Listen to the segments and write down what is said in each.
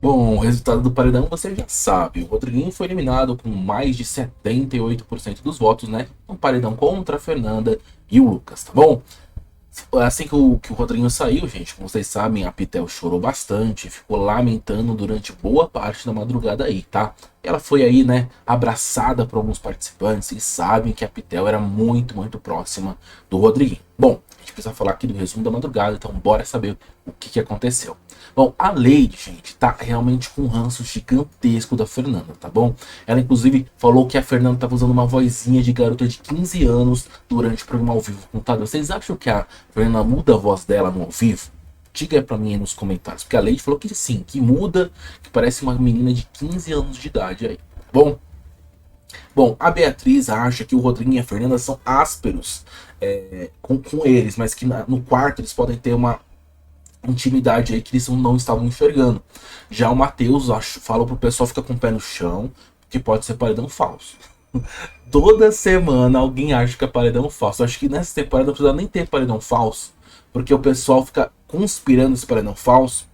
Bom, o resultado do paredão você já sabe. O Rodriguinho foi eliminado com mais de 78% dos votos, né? Um paredão contra a Fernanda e o Lucas, tá bom? Assim que o Rodriguinho saiu, gente, como vocês sabem, a Pitel chorou bastante, ficou lamentando durante boa parte da madrugada aí, tá? Ela foi aí, né, abraçada por alguns participantes e sabem que a Pitel era muito, muito próxima do Rodriguinho. Bom, a gente precisa falar aqui do resumo da madrugada, então bora saber o que aconteceu. Bom, a Lady, gente, tá realmente com um ranço gigantesco da Fernanda, tá bom? Ela, inclusive, falou que a Fernanda tava usando uma vozinha de garota de 15 anos durante o programa ao vivo com o Tadeu. Vocês acham que a Fernanda muda a voz dela no ao vivo? Diga pra mim aí nos comentários, porque a Lady falou que sim, que muda, que parece uma menina de 15 anos de idade aí, tá bom? Bom, a Beatriz acha que o Rodrigo e a Fernanda são ásperos com eles, mas que no quarto eles podem ter uma intimidade aí que eles não estavam enxergando. Já o Matheus fala pro pessoal ficar com o pé no chão, que pode ser paredão falso. Toda semana alguém acha que é paredão falso. Eu acho que nessa temporada não precisa nem ter paredão falso, porque o pessoal fica conspirando esse paredão falso,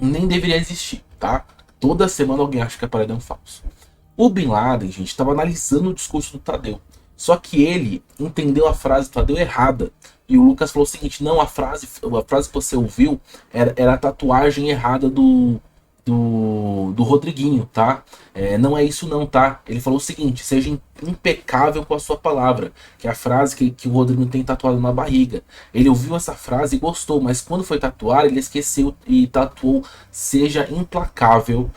nem deveria existir, tá? Toda semana alguém acha que é paredão falso. O Bin Laden, gente, estava analisando o discurso do Tadeu. Só que ele entendeu a frase do Tadeu errada. E o Lucas falou o seguinte: não, a frase que você ouviu era a tatuagem errada do Rodriguinho, tá? Não é isso não, tá? Ele falou o seguinte: seja impecável com a sua palavra, que é a frase que o Rodriguinho tem tatuado na barriga. Ele ouviu essa frase e gostou, mas quando foi tatuar, ele esqueceu e tatuou seja implacável.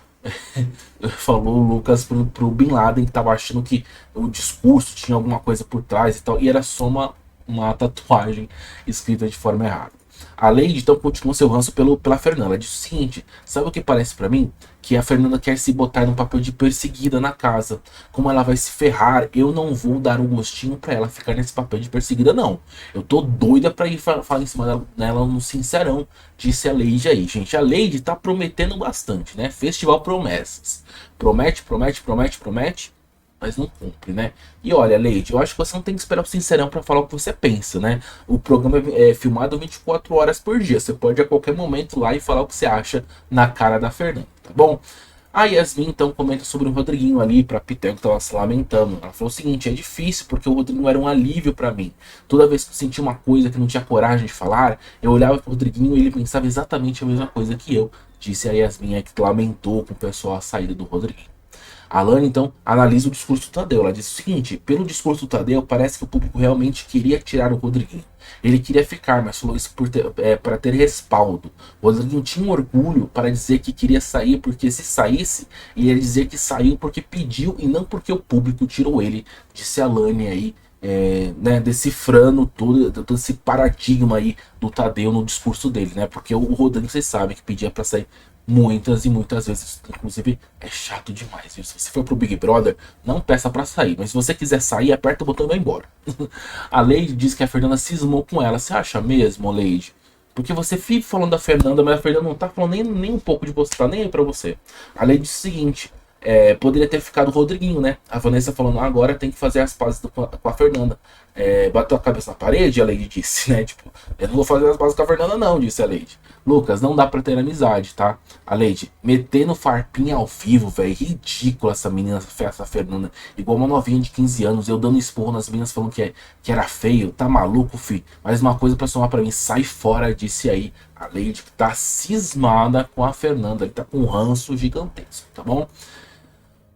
Falou o Lucas pro Bin Laden, que tava achando que o discurso tinha alguma coisa por trás e tal, e era só uma tatuagem escrita de forma errada. A Lady então continua seu ranço pela Fernanda. Ela diz o seguinte: sabe o que parece pra mim? Que a Fernanda quer se botar no papel de perseguida na casa. Como ela vai se ferrar, eu não vou dar um gostinho pra ela ficar nesse papel de perseguida, não. Eu tô doida pra ir falar em cima dela no Sincerão, disse a Lady aí. Gente, a Lady tá prometendo bastante, né? Festival Promessas. Promete, promete, promete, promete, mas não cumpre, né? E olha, Leide, eu acho que você não tem que esperar o Sincerão para falar o que você pensa, né? O programa é filmado 24 horas por dia. Você pode a qualquer momento lá e falar o que você acha na cara da Fernanda, tá bom? A Yasmin então comenta sobre o Rodriguinho ali pra Pitel, que tava se lamentando. Ela falou o seguinte: é difícil porque o Rodriguinho era um alívio para mim. Toda vez que eu sentia uma coisa que não tinha coragem de falar, eu olhava pro Rodriguinho e ele pensava exatamente a mesma coisa que eu. Disse a Yasmin, que lamentou com o pessoal a saída do Rodriguinho. A Lani, então, analisa o discurso do Tadeu. Ela diz o seguinte: pelo discurso do Tadeu, parece que o público realmente queria tirar o Rodriguinho. Ele queria ficar, mas falou isso para ter respaldo. O Rodriguinho tinha um orgulho para dizer que queria sair, porque se saísse, ele ia dizer que saiu porque pediu e não porque o público tirou ele, disse a Lani aí. Né, decifrando todo esse paradigma aí do Tadeu no discurso dele, né? Porque o Rodrigo, vocês sabem que pedia para sair muitas e muitas vezes, inclusive é chato demais, viu? Se você for pro Big Brother, não peça para sair, mas se você quiser sair, aperta o botão e vai embora. A Lady diz que a Fernanda cismou com ela. Você acha mesmo, Lady? Porque você fica falando da Fernanda, mas a Fernanda não tá falando nem um pouco de você, tá nem aí pra você. A Lady diz o seguinte: poderia ter ficado o Rodriguinho, né? A Vanessa falando, agora tem que fazer as pazes com a Fernanda. Bateu a cabeça na parede, a Lady disse, né? Tipo, eu não vou fazer as pazes com a Fernanda, não, disse a Lady. Lucas, não dá pra ter amizade, tá? A Lady, metendo farpinha ao vivo, velho. Ridícula essa menina, essa Fernanda. Igual uma novinha de 15 anos, eu dando esporro nas meninas falando que era feio. Tá maluco, fi? Mais uma coisa pra somar pra mim, sai fora, disse aí a Lady, que tá cismada com a Fernanda. Ele tá com um ranço gigantesco, tá bom?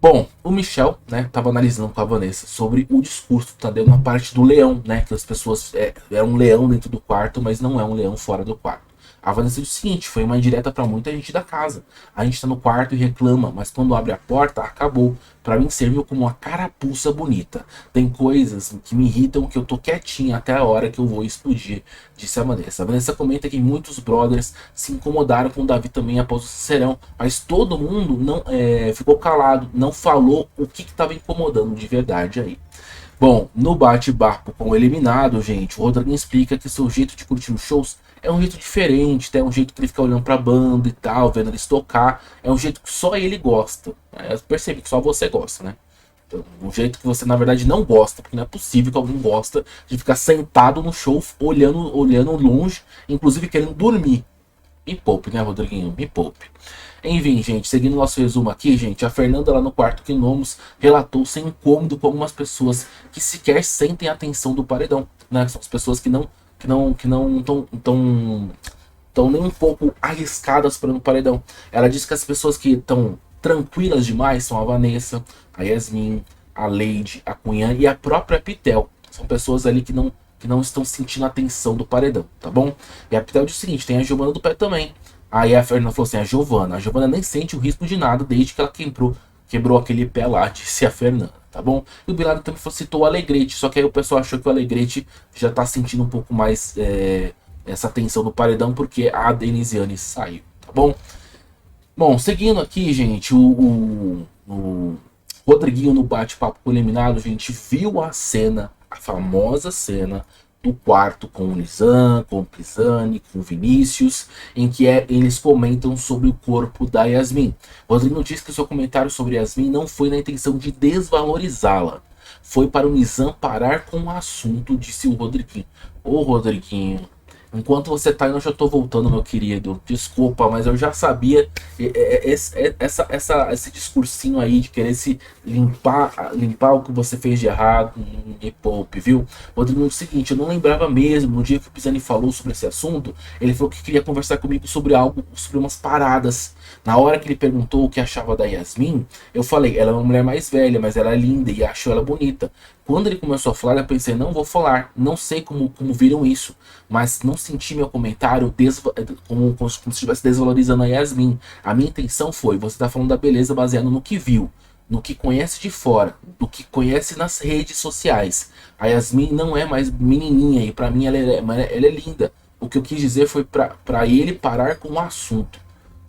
Bom, o Michel, né, tava analisando com a Vanessa sobre o discurso do Tadeu na parte do leão, né, que as pessoas é um leão dentro do quarto, mas não é um leão fora do quarto. A Vanessa disse o seguinte: foi uma indireta pra muita gente da casa. A gente tá no quarto e reclama, mas quando abre a porta, acabou. Pra mim serviu como uma carapuça bonita. Tem coisas que me irritam que eu tô quietinha até a hora que eu vou explodir, disse a Vanessa. A Vanessa comenta que muitos brothers se incomodaram com o Davi também após o Sincerão, mas todo mundo não ficou calado, não falou o que tava incomodando de verdade aí. Bom, no bate-papo com o eliminado, gente, o Rodrigo explica que seu jeito de curtir os shows é um jeito diferente, é um jeito que ele fica olhando pra banda e tal, vendo eles tocar, é um jeito que só ele gosta. Eu percebi que só você gosta, né? Então, um jeito que você na verdade não gosta, porque não é possível que alguém gosta de ficar sentado no show, olhando longe, inclusive querendo dormir. Me poupe, né, Rodriguinho? Me poupe. Enfim, gente, seguindo nosso resumo aqui, gente, a Fernanda lá no quarto Gnomos relatou ser incômodo com algumas pessoas que sequer sentem a tensão do paredão, né? São as pessoas que não estão nem um pouco arriscadas para no paredão. Ela disse que as pessoas que estão tranquilas demais são a Vanessa, a Yasmin, a Leide, a Cunhã e a própria Pitel. São pessoas ali que não estão sentindo a tensão do paredão, tá bom? E a Pitel diz o seguinte, tem a Giovana do Pé também. Aí a Fernanda falou assim, a Giovana nem sente o risco de nada desde que ela quebrou aquele pé lá, disse a Fernanda, tá bom? E o Bin Laden também citou o Alegrete, só que aí o pessoal achou que o Alegrete já tá sentindo um pouco mais essa tensão do paredão, porque a Denisiane saiu, tá bom? Bom, seguindo aqui, gente, o Rodriguinho no bate-papo com o eliminado, a gente viu a cena, a famosa cena do quarto com o Nizam, com o Pisani, com o Vinícius, em que eles comentam sobre o corpo da Yasmin. Rodrigo disse que seu comentário sobre Yasmin não foi na intenção de desvalorizá-la, foi para o Nizam parar com o assunto, disse o Rodriguinho. Ô Rodriguinho, enquanto você tá indo, eu já tô voltando, meu querido. Desculpa, mas eu já sabia esse discursinho aí de querer se limpar o que você fez de errado. Me poupe, viu? Rodrigo, é o seguinte, eu não lembrava mesmo, no dia que o Pisani falou sobre esse assunto, ele falou que queria conversar comigo sobre algo, sobre umas paradas. Na hora que ele perguntou o que achava da Yasmin, eu falei, ela é uma mulher mais velha, mas ela é linda e acho ela bonita. Quando ele começou a falar, eu pensei, não vou falar, não sei como viram isso, mas não senti meu comentário como se estivesse desvalorizando a Yasmin. A minha intenção foi, você tá falando da beleza baseado no que viu, no que conhece de fora, do que conhece nas redes sociais. A Yasmin não é mais menininha e pra mim ela é linda. O que eu quis dizer foi pra ele parar com o assunto.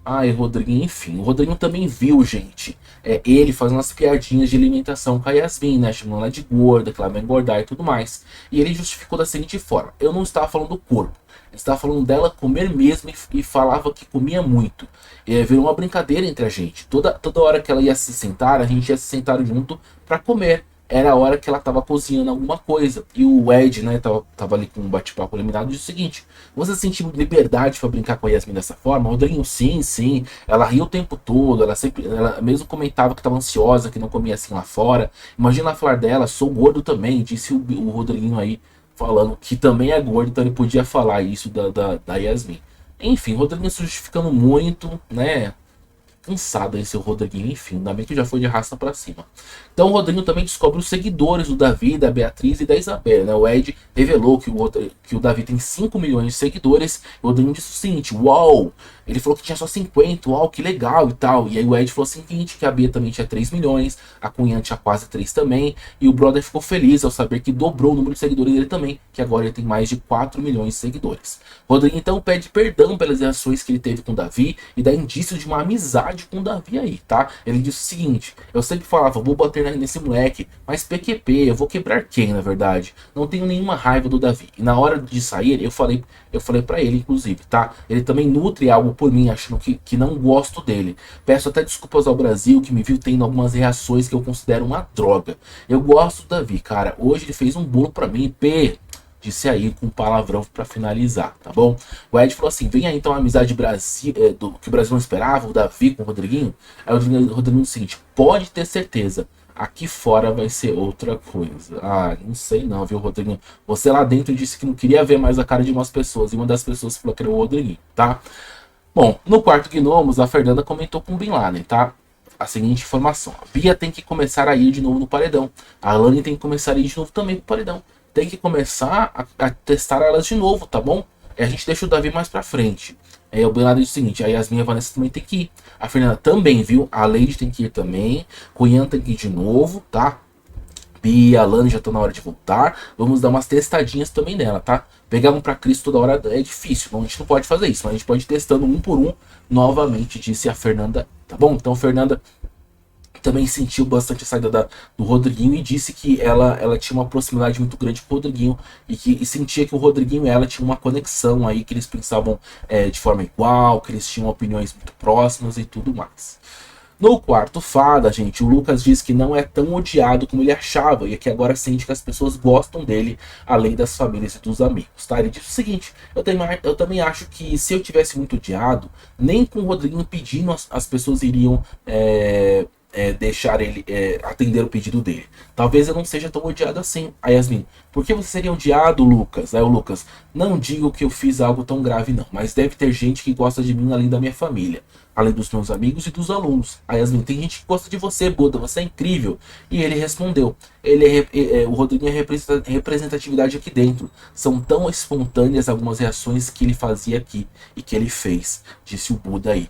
Ai, Rodriguinho, enfim. O Rodriguinho também viu, gente, ele fazendo as piadinhas de alimentação com a Yasmin, né? Chamando ela de gorda, que ela vai engordar e tudo mais. E ele justificou da seguinte forma. Eu não estava falando do corpo. Eu estava falando dela comer mesmo e falava que comia muito. Virou uma brincadeira entre a gente. Toda hora que ela ia se sentar, a gente ia se sentar junto para comer. Era a hora que ela tava cozinhando alguma coisa. E o Ed, né, tava ali com um bate-papo eliminado, disse o seguinte: você sentiu liberdade para brincar com a Yasmin dessa forma? Rodriguinho, sim. Ela ria o tempo todo, ela mesmo comentava que tava ansiosa, que não comia assim lá fora. Imagina ela falar dela, sou gordo também, disse o Rodriguinho aí, falando que também é gordo, então ele podia falar isso da Yasmin. Enfim, Rodriguinho se justificando muito, né? Cansado esse Rodriguinho, enfim, ainda bem que já foi de raça pra cima. Então o Rodriguinho também descobre os seguidores do Davi, da Beatriz e da Isabela, né? O Ed revelou que o Davi tem 5 milhões de seguidores. O Rodriguinho disse o seguinte: uau! Ele falou que tinha só 50, uau, que legal e tal. E aí o Ed falou o seguinte, que a Bia também tinha 3 milhões, a Cunha tinha quase 3 também, e o brother ficou feliz ao saber que dobrou o número de seguidores dele também, que agora ele tem mais de 4 milhões de seguidores. O Rodrigo então pede perdão pelas reações que ele teve com o Davi e dá indício de uma amizade com o Davi aí, tá? Ele disse o seguinte: eu sempre falava, vou bater nesse moleque, mas PQP, eu vou quebrar quem, na verdade? Não tenho nenhuma raiva do Davi. E na hora de sair, eu falei pra ele, inclusive, tá? Ele também nutre algo por mim, achando que não gosto dele. Peço até desculpas ao Brasil, que me viu tendo algumas reações que eu considero uma droga. Eu gosto do Davi, cara. Hoje ele fez um bolo pra mim, disse aí com um palavrão pra finalizar, tá bom? O Ed falou assim: vem aí então a amizade Brasil, que o Brasil não esperava, o Davi com o Rodriguinho. Aí o Rodriguinho disse o seguinte: pode ter certeza, aqui fora vai ser outra coisa. Ah, não sei não, viu, Rodriguinho? Você lá dentro disse que não queria ver mais a cara de umas pessoas, e uma das pessoas falou que era o Rodriguinho, tá? Bom, no quarto Gnomos, a Fernanda comentou com o Bin Laden, tá? A seguinte informação: a Bia tem que começar a ir de novo no paredão. A Alane tem que começar a ir de novo também pro paredão. Tem que começar a testar elas de novo, tá bom? E a gente deixa o Davi mais pra frente. Aí o Bin Laden diz o seguinte: a Yasmin e a Vanessa também tem que ir. A Fernanda também, viu? A Leide tem que ir também. Cunhã tem que ir de novo, tá? Bia, a Alane já estão na hora de voltar. Vamos dar umas testadinhas também nela, tá? Pegar um pra Cristo toda hora é difícil, a gente não pode fazer isso, mas a gente pode ir testando um por um novamente, disse a Fernanda, tá bom? Então a Fernanda também sentiu bastante a saída do Rodriguinho e disse que ela tinha uma proximidade muito grande com o Rodriguinho e sentia que o Rodriguinho e ela tinham uma conexão aí, que eles pensavam de forma igual, que eles tinham opiniões muito próximas e tudo mais. No quarto fada, gente, o Lucas diz que não é tão odiado como ele achava e que agora sente que as pessoas gostam dele, além das famílias e dos amigos, tá? Ele diz o seguinte: eu também acho que se eu tivesse muito odiado, nem com o Rodriguinho pedindo as pessoas iriam deixar ele atender o pedido dele. Talvez eu não seja tão odiado assim. A Yasmin: por que você seria odiado, Lucas? Aí o Lucas: não digo que eu fiz algo tão grave não, mas deve ter gente que gosta de mim além da minha família, além dos meus amigos e dos alunos. A Yasmin: tem gente que gosta de você, Buda, você é incrível. E ele respondeu: o Rodriguinho é representatividade aqui dentro. São tão espontâneas algumas reações que ele fazia aqui e que ele fez, disse o Buda aí.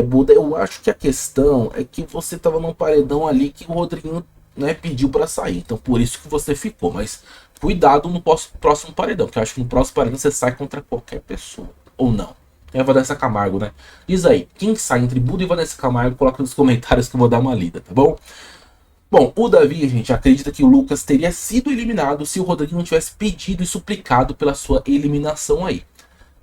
Buda, eu acho que a questão é que você tava num paredão ali que o Rodriguinho, né, pediu para sair. Então por isso que você ficou. Mas cuidado no próximo paredão, que eu acho que no próximo paredão você sai contra qualquer pessoa. Ou não. É a Vanessa Camargo, né? Diz aí, quem sai entre Buda e Vanessa Camargo, coloca nos comentários que eu vou dar uma lida, tá bom? Bom, o Davi, gente, acredita que o Lucas teria sido eliminado se o Rodriguinho não tivesse pedido e suplicado pela sua eliminação aí.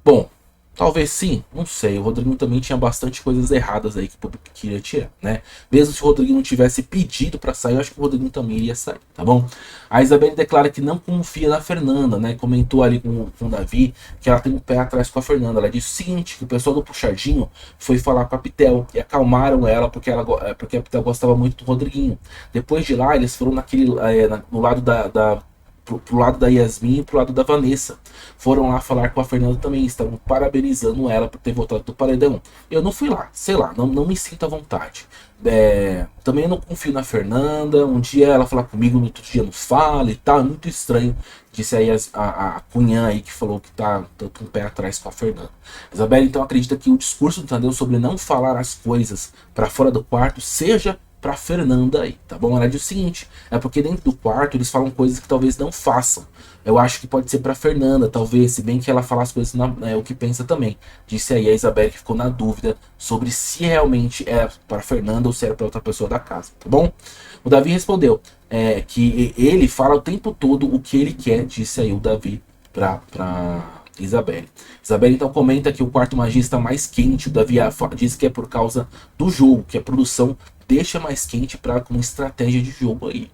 Bom, talvez sim, não sei. O Rodriguinho também tinha bastante coisas erradas aí que o público queria tirar, né? Mesmo se o Rodriguinho não tivesse pedido pra sair, eu acho que o Rodriguinho também iria sair, tá bom? A Isabelle declara que não confia na Fernanda, né? Comentou ali com o Davi que ela tem um pé atrás com a Fernanda. Ela disse o seguinte: que o pessoal do Puxadinho foi falar com a Pitel e acalmaram ela porque a Pitel gostava muito do Rodriguinho. Depois de lá, eles foram no lado pro lado da Yasmin e pro lado da Vanessa. Foram lá falar com a Fernanda também, estavam parabenizando ela por ter voltado do paredão. Eu não fui lá, sei lá, não me sinto à vontade. Também não confio na Fernanda. Um dia ela fala comigo, no outro dia não fala e tal, é muito estranho. Disse aí a Cunhã aí que falou que tá um pé atrás com a Fernanda. Isabela então acredita que o discurso do Tadeu sobre não falar as coisas para fora do quarto seja pra Fernanda aí, tá bom? Ela diz o seguinte: é porque dentro do quarto eles falam coisas que talvez não façam. Eu acho que pode ser pra Fernanda, talvez, se bem que ela fala as coisas o que pensa também. Disse aí a Isabelle, que ficou na dúvida sobre se realmente era pra Fernanda ou se era pra outra pessoa da casa, tá bom? O Davi respondeu que ele fala o tempo todo o que ele quer, disse aí o Davi pra Isabelle. Isabelle então comenta que o quarto magia está mais quente. O Davi diz que é por causa do jogo, que a produção deixa mais quente como estratégia de jogo aí.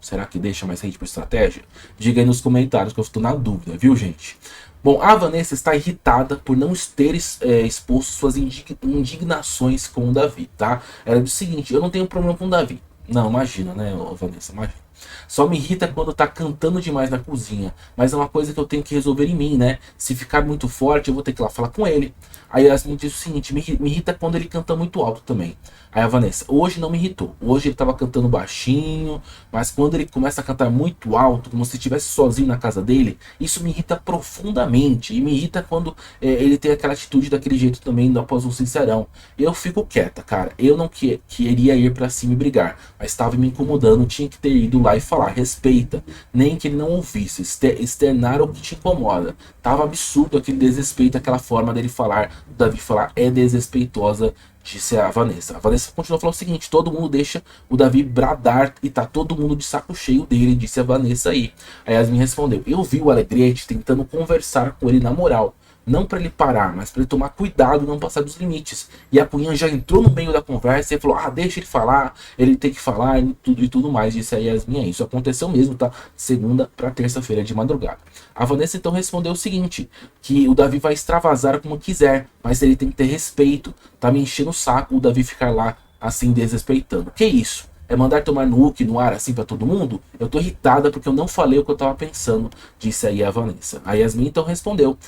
Será que deixa mais quente por estratégia? Diga aí nos comentários que eu estou na dúvida, viu, gente? Bom, a Vanessa está irritada por não ter exposto suas indignações com o Davi, tá? Ela diz o seguinte: eu não tenho problema com o Davi. Não, imagina, né, Vanessa, imagina. Só me irrita quando tá cantando demais na cozinha. Mas é uma coisa que eu tenho que resolver em mim, né? Se ficar muito forte, eu vou ter que ir lá falar com ele. Aí ela me diz o seguinte: me irrita quando ele canta muito alto também. Aí a Vanessa: hoje não me irritou. Hoje ele tava cantando baixinho, mas quando ele começa a cantar muito alto, como se estivesse sozinho na casa dele, isso me irrita profundamente. E me irrita quando ele tem aquela atitude daquele jeito também após um sincerão. Eu fico quieta, cara. Eu não queria ir pra cima e brigar, mas estava me incomodando, tinha que ter ido lá e falar: respeita. Nem que ele não ouvisse, externar o que te incomoda. Tava absurdo aquele desrespeito, aquela forma dele falar, do Davi falar, é desrespeitosa, disse a Vanessa. A Vanessa continuou falando o seguinte: todo mundo deixa o Davi bradar e tá todo mundo de saco cheio dele, disse a Vanessa aí. A Yasmin respondeu: eu vi o Alegrete tentando conversar com ele na moral. Não para ele parar, mas para ele tomar cuidado e não passar dos limites. E a Cunhã já entrou no meio da conversa e falou: deixa ele falar, ele tem que falar e tudo mais. Disse a Yasmin aí. Isso aconteceu mesmo, tá? Segunda para terça-feira de madrugada. A Vanessa então respondeu o seguinte: que o Davi vai extravasar como quiser, mas ele tem que ter respeito. Tá me enchendo o saco o Davi ficar lá assim desrespeitando. Que isso? É mandar tomar no ar assim pra todo mundo? Eu tô irritada porque eu não falei o que eu tava pensando, disse aí a Vanessa. A Yasmin então respondeu: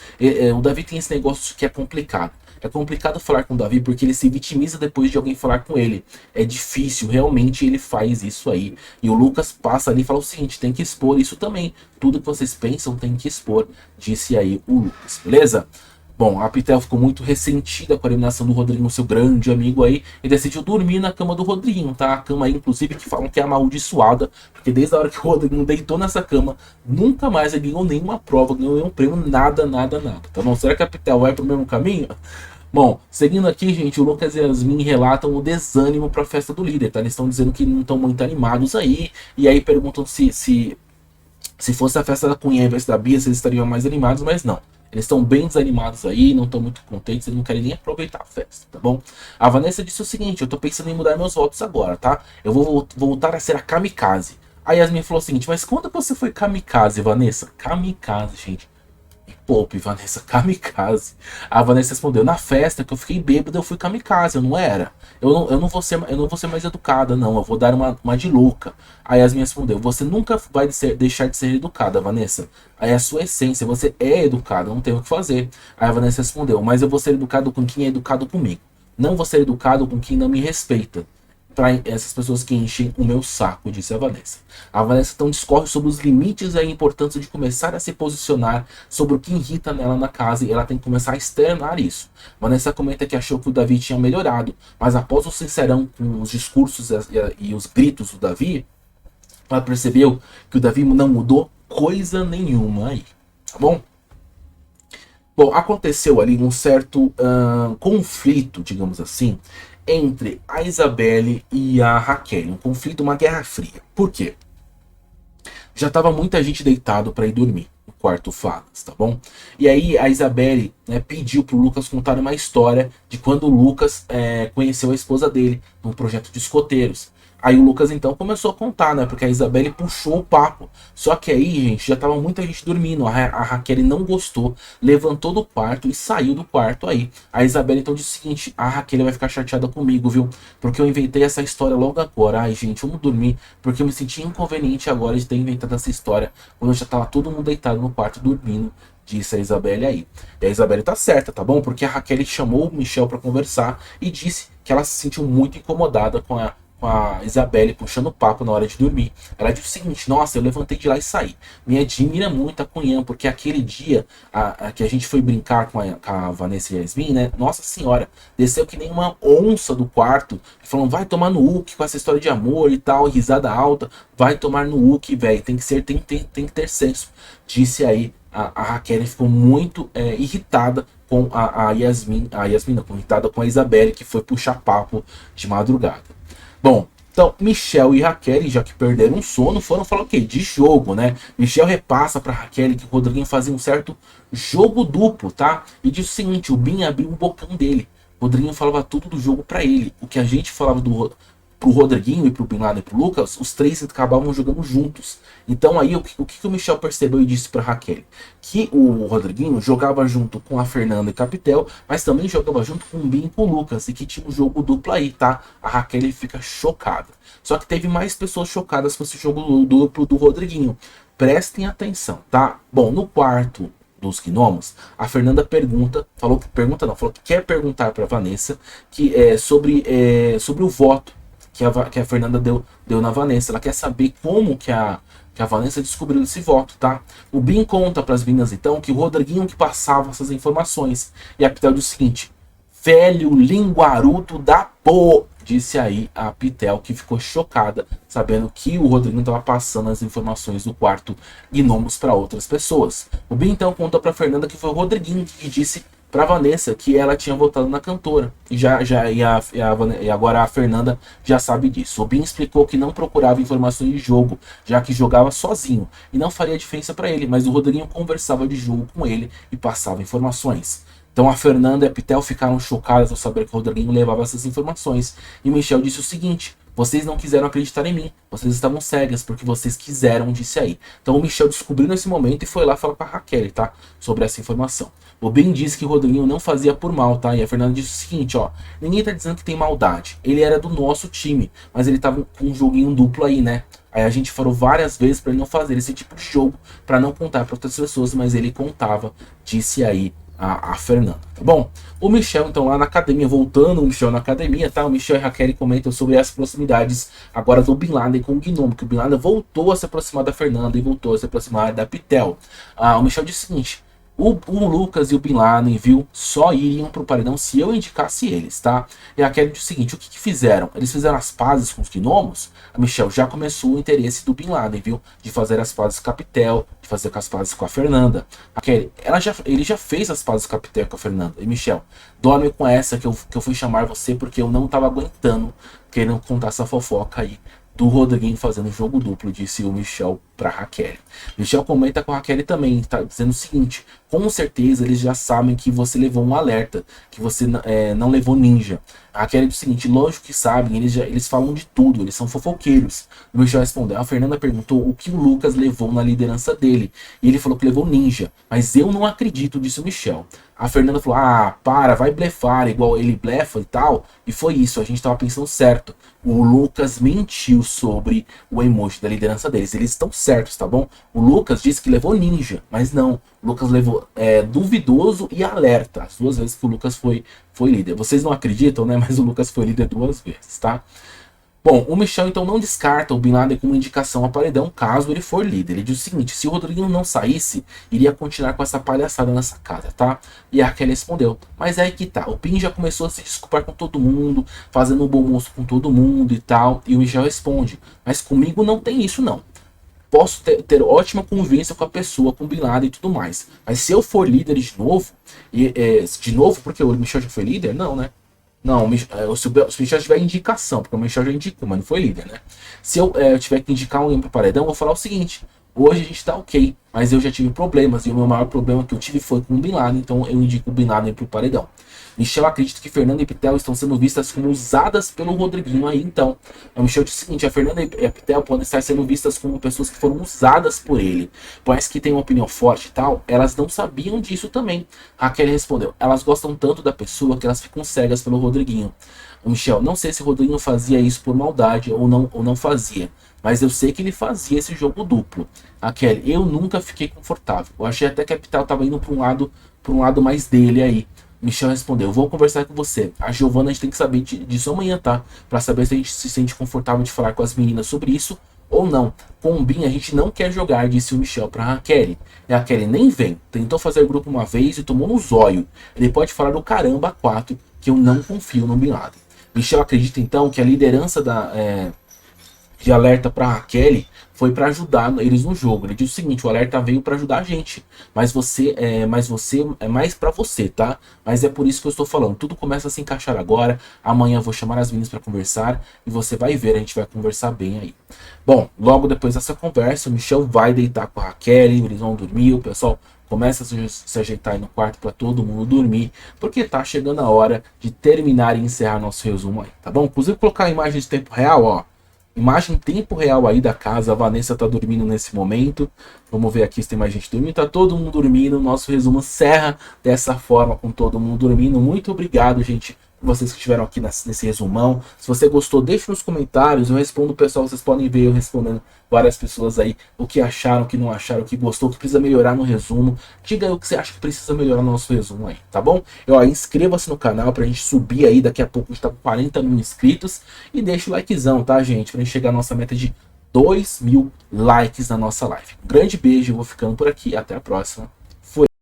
o Davi tem esse negócio que é complicado. É complicado falar com o Davi porque ele se vitimiza depois de alguém falar com ele. É difícil, realmente ele faz isso aí. E o Lucas passa ali e fala o seguinte: tem que expor isso também. Tudo que vocês pensam tem que expor, disse aí o Lucas, beleza? Bom, a Pitel ficou muito ressentida com a eliminação do Rodriguinho, seu grande amigo aí, e decidiu dormir na cama do Rodriguinho, tá? A cama aí, inclusive, que falam que é amaldiçoada, porque desde a hora que o Rodriguinho deitou nessa cama, nunca mais ele ganhou nenhuma prova, ganhou nenhum prêmio, nada, tá bom? Será que a Pitel vai pro mesmo caminho? Bom, seguindo aqui, gente, o Lucas e a Yasmin relatam o desânimo pra festa do líder, tá? Eles estão dizendo que não estão muito animados aí, e aí perguntam se fosse a festa da Cunha em vez da Bia, se eles estariam mais animados, mas não. Eles estão bem desanimados aí, não estão muito contentes, eles não querem nem aproveitar a festa, tá bom? A Vanessa disse o seguinte: eu tô pensando em mudar meus votos agora, tá? Eu vou voltar a ser a kamikaze. A Yasmin falou o seguinte: mas quando você foi kamikaze, Vanessa? Kamikaze, gente. Me poupe, Vanessa, kamikaze. A Vanessa respondeu: na festa que eu fiquei bêbada, eu fui kamikaze, eu não era. Eu não vou ser mais educada, não. Eu vou dar uma de louca. A Yasmin respondeu: você nunca vai deixar de ser educada, Vanessa. Aí é a sua essência, você é educada, não tem o que fazer. Aí a Vanessa respondeu: mas eu vou ser educado com quem é educado comigo. Não vou ser educado com quem não me respeita. Para essas pessoas que enchem o meu saco, disse a Vanessa. A Vanessa então discorre sobre os limites e a importância de começar a se posicionar sobre o que irrita nela na casa, e ela tem que começar a externar isso. Vanessa comenta que achou que o Davi tinha melhorado, mas após o sincerão com os discursos e os gritos do Davi, ela percebeu que o Davi não mudou coisa nenhuma aí, tá bom? Bom, aconteceu ali um certo conflito, digamos assim, entre a Isabelle e a Raquel. Um conflito, uma guerra fria. Por quê? Já estava muita gente deitado para ir dormir no quarto Fadas, tá bom? E aí a Isabelle, né, pediu pro Lucas contar uma história de quando o Lucas conheceu a esposa dele num projeto de escoteiros. Aí o Lucas então começou a contar, né? Porque a Isabelle puxou o papo. Só que aí, gente, já tava muita gente dormindo. A Raquel não gostou, levantou do quarto e saiu do quarto aí. A Isabelle então disse o seguinte: a Raquel vai ficar chateada comigo, viu? Porque eu inventei essa história logo agora. Ai, gente, vamos dormir. Porque eu me senti inconveniente agora de ter inventado essa história quando já tava todo mundo deitado no quarto dormindo. Disse a Isabelle aí. E a Isabelle tá certa, tá bom? Porque a Raquel chamou o Michel para conversar e disse que ela se sentiu muito incomodada com a Isabelle puxando o papo na hora de dormir. Ela disse o seguinte: nossa, eu levantei de lá e saí. Me admira muito a Cunhã, porque aquele dia que a gente foi brincar com a Vanessa e a Yasmin, né? Nossa senhora, desceu que nem uma onça do quarto, falando: vai tomar no uke com essa história de amor e tal, risada alta, vai tomar no uke, velho, tem que ter senso. Disse aí a Raquel, ficou muito irritada com a Yasmin não, irritada com a Isabelle, que foi puxar papo de madrugada. Bom, então Michel e Raquel, já que perderam o sono, foram falar o quê? De jogo, né? Michel repassa para Raquel que o Rodriguinho fazia um certo jogo duplo, tá? E diz o seguinte: o Bin abriu o bocão dele. O Rodriguinho falava tudo do jogo para ele. O que a gente falava pro Rodriguinho e pro Bin Laden e pro Lucas, os três acabavam jogando juntos. Então aí o que o Michel percebeu e disse para Raquel? Que o Rodriguinho jogava junto com a Fernanda e Capitel, mas também jogava junto com o Bin e com o Lucas, e que tinha um jogo duplo aí, tá? A Raquel fica chocada. Só que teve mais pessoas chocadas com esse jogo duplo do Rodriguinho. Prestem atenção, tá? Bom, no quarto dos gnomos, a Fernanda falou que quer perguntar para Vanessa sobre o voto que a Fernanda deu na Vanessa. Ela quer saber como que a Vanessa descobriu esse voto, tá? O Bin conta para as meninas então que o Rodriguinho que passava essas informações. E a Pitel diz o seguinte: velho linguarudo da pô, disse aí a Pitel, que ficou chocada sabendo que o Rodriguinho estava passando as informações do quarto gnomos para outras pessoas. O Bin então conta para Fernanda que foi o Rodriguinho que disse para Vanessa que ela tinha votado na cantora. E agora a Fernanda já sabe disso. O Bin explicou que não procurava informações de jogo, já que jogava sozinho e não faria diferença para ele, mas o Rodriguinho conversava de jogo com ele e passava informações. Então a Fernanda e a Pitel ficaram chocadas ao saber que o Rodriguinho levava essas informações. E Michel disse o seguinte: vocês não quiseram acreditar em mim, vocês estavam cegas porque vocês quiseram, disse aí. Então o Michel descobriu nesse momento e foi lá falar com a Raquel, tá? Sobre essa informação. O Ben disse que o Rodriguinho não fazia por mal, tá? E a Fernanda disse o seguinte, ó: ninguém tá dizendo que tem maldade. Ele era do nosso time, mas ele tava com um joguinho duplo aí, né? Aí a gente falou várias vezes para ele não fazer esse tipo de jogo, para não contar para outras pessoas, mas ele contava, disse aí a Fernanda, tá bom? O Michel, então, lá na academia, voltando o Michel na academia, tá? O Michel e a Raquel comentam sobre as proximidades agora do Bin Laden com o Gnome, que o Bin Laden voltou a se aproximar da Fernanda e voltou a se aproximar da Pitel. O Michel disse o seguinte: o Lucas e o Bin Laden, viu, só iriam pro paredão se eu indicasse eles, tá? E a Raquel disse o seguinte: o que fizeram? Eles fizeram as pazes com os gnomos? A Michel já começou o interesse do Bin Laden, viu? De fazer as pazes com a Pitel, de fazer as pazes com a Fernanda. A Kelly, ele já fez as pazes com a Pitel e com a Fernanda. E Michel, dorme com essa que eu fui chamar você porque eu não tava aguentando querendo contar essa fofoca aí do Rodriguinho fazendo jogo duplo, disse o Michel para Raquel. Michel comenta com a Raquel também, tá dizendo o seguinte: com certeza eles já sabem que você levou um alerta, que você não levou ninja. A Raquel diz o seguinte: lógico que sabem, eles falam de tudo, eles são fofoqueiros. O Michel respondeu: a Fernanda perguntou o que o Lucas levou na liderança dele, e ele falou que levou ninja, mas eu não acredito, disse o Michel. A Fernanda falou: ah, para, vai blefar, igual ele blefa e tal. E foi isso, a gente tava pensando certo. O Lucas mentiu sobre o emoji da liderança deles. Eles estão certos, tá bom? O Lucas disse que levou ninja, mas não. O Lucas levou duvidoso e alerta. As duas vezes que o Lucas foi líder. Vocês não acreditam, né? Mas o Lucas foi líder duas vezes, tá? Bom, o Michel então não descarta o Bin Laden como indicação a paredão caso ele for líder. Ele diz o seguinte: se o Rodriguinho não saísse, iria continuar com essa palhaçada nessa casa, tá? E a Raquel respondeu: mas é aí que tá, o Bin já começou a se desculpar com todo mundo, fazendo um bom moço com todo mundo e tal. E o Michel responde: mas comigo não tem isso não. Posso ter ótima convivência com a pessoa, com o Bin Laden e tudo mais. Mas se eu for líder de novo, porque o Michel já foi líder? Não, né? Não, se o Michel tiver indicação, porque o Michel já indicou, mas não foi líder, né? Se eu tiver que indicar alguém para paredão, eu vou falar o seguinte: hoje a gente tá ok, mas eu já tive problemas, e o meu maior problema que eu tive foi com o Bin Laden, então eu indico o Bin Laden pro paredão. Michel acredita que Fernanda e Pitel estão sendo vistas como usadas pelo Rodriguinho aí, então. O Michel disse o seguinte: a Fernanda e a Pitel podem estar sendo vistas como pessoas que foram usadas por ele. Por mais que tenham uma opinião forte e tal, elas não sabiam disso também. A Raquel respondeu: elas gostam tanto da pessoa que elas ficam cegas pelo Rodriguinho. O Michel: não sei se o Rodriguinho fazia isso por maldade ou não fazia, mas eu sei que ele fazia esse jogo duplo. A Kelly: eu nunca fiquei confortável. Eu achei até que a Pitel estava indo para um lado mais dele aí. Michel respondeu: vou conversar com você. A Giovana, a gente tem que saber disso amanhã, tá? Pra saber se a gente se sente confortável de falar com as meninas sobre isso ou não. Com o Bin a gente não quer jogar, disse o Michel pra Raquel. E a Raquel nem vem. Tentou fazer grupo uma vez e tomou no zóio. Ele pode falar do caramba 4 que eu não confio no Bin Laden. Michel acredita então que a liderança de alerta para Raquel foi para ajudar eles no jogo. Ele diz o seguinte: o alerta veio para ajudar a gente, mas você é mais para você, tá? Mas é por isso que eu estou falando. Tudo começa a se encaixar agora. Amanhã eu vou chamar as meninas para conversar e você vai ver, a gente vai conversar bem aí. Bom, logo depois dessa conversa, o Michel vai deitar com a Raquel, eles vão dormir, o pessoal começa a se ajeitar aí no quarto para todo mundo dormir, porque tá chegando a hora de terminar e encerrar nosso resumo aí, tá bom? Inclusive colocar a imagem de tempo real, ó. Imagem em tempo real aí da casa. A Vanessa tá dormindo nesse momento. Vamos ver aqui se tem mais gente dormindo. Tá todo mundo dormindo. Nosso resumo encerra dessa forma, com todo mundo dormindo. Muito obrigado, gente, vocês que estiveram aqui nesse resumão. Se você gostou, deixe nos comentários. Eu respondo o pessoal. Vocês podem ver eu respondendo várias pessoas aí o que acharam, o que não acharam, o que gostou, o que precisa melhorar no resumo. Diga aí o que você acha que precisa melhorar no nosso resumo aí, tá bom? Inscreva-se no canal pra gente subir aí. Daqui a pouco a gente tá com 40 mil inscritos. E deixa o likezão, tá, gente? Pra gente chegar à nossa meta de 2.000 likes na nossa live. Um grande beijo, eu vou ficando por aqui. Até a próxima.